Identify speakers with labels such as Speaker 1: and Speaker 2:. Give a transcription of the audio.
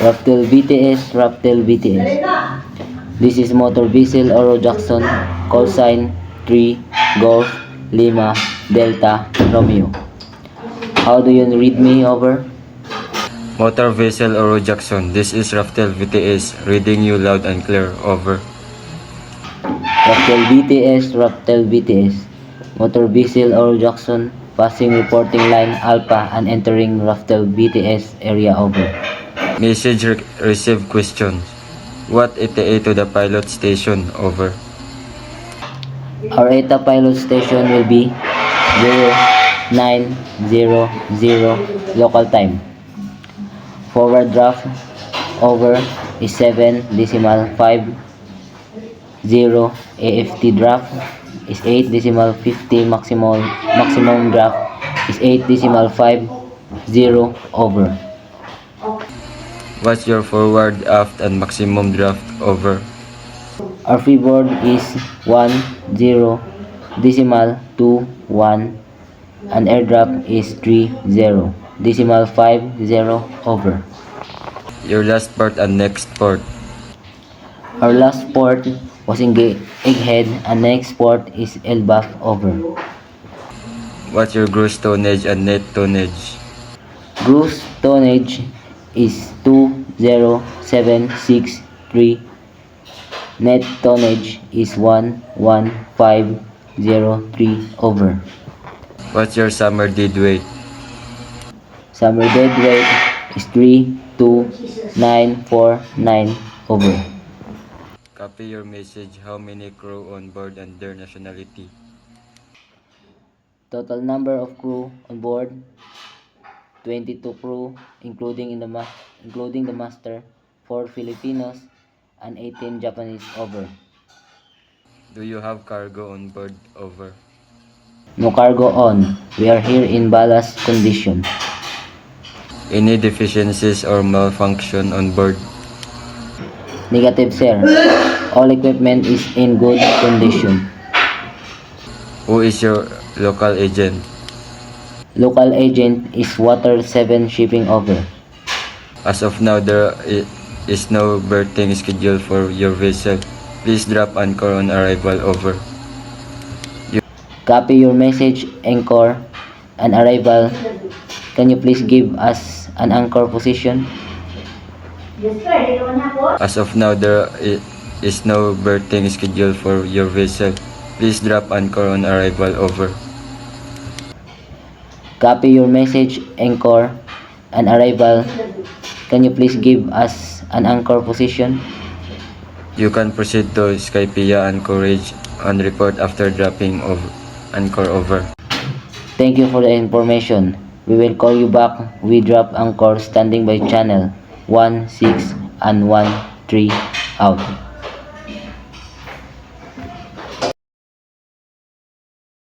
Speaker 1: Raptel BTS, Raptel BTS. This is Motor Vessel Oro Jackson, call sign 3 Golf Lima Delta Romeo. How do you read me? Over.
Speaker 2: Motor Vessel Oro Jackson, this is Raftel VTS, reading you loud and clear. Over.
Speaker 1: Raptel BTS, Raptel BTS. Motor Vessel Oro Jackson, passing reporting line Alpha and entering Raptel BTS area. Over.
Speaker 2: Message received questions. What ETA to the pilot station? Over.
Speaker 1: Our ETA pilot station will be 0900 local time. Forward draft over is 7.50. AFT draft is 8.50. Maximum draft is 8.50 over.
Speaker 2: What's your forward, aft, and maximum draft? Over.
Speaker 1: Our freeboard is 10.21 and airdrop is 30.50 over.
Speaker 2: Your last port and next port.
Speaker 1: Our last port was in Egghead and next port is Elbaf. Over.
Speaker 2: What's your gross tonnage and net tonnage?
Speaker 1: Gross tonnage is 20763. Net tonnage is 11503. Over.
Speaker 2: What's your summer dead weight?
Speaker 1: Summer dead weight is 32949. Over.
Speaker 2: Copy your message. How many crew on board and their nationality?
Speaker 1: Total number of crew on board 22 crew including the master, 4 Filipinos and 18 Japanese. Over.
Speaker 2: Do you have cargo on board? Over.
Speaker 1: No cargo on. We are here in ballast condition.
Speaker 2: Any deficiencies or malfunction on board?
Speaker 1: Negative, sir. All equipment is in good condition.
Speaker 2: Who is your local agent?
Speaker 1: Local agent is Water 7 Shipping. Over.
Speaker 2: As of now, there is no berthing schedule for your vessel. Please drop anchor on arrival. Over.
Speaker 1: Copy your message, anchor and arrival. Can you please give us an anchor position?
Speaker 2: As of now, there is no berthing schedule for your vessel. Please drop anchor on arrival. Over.
Speaker 1: Copy your message, anchor and arrival. Can you please give us an anchor position?
Speaker 2: You can proceed to Skypea Anchorage and report after dropping of anchor. Over.
Speaker 1: Thank you for the information. We will call you back. We drop anchor standing by channel 16 and 13 out.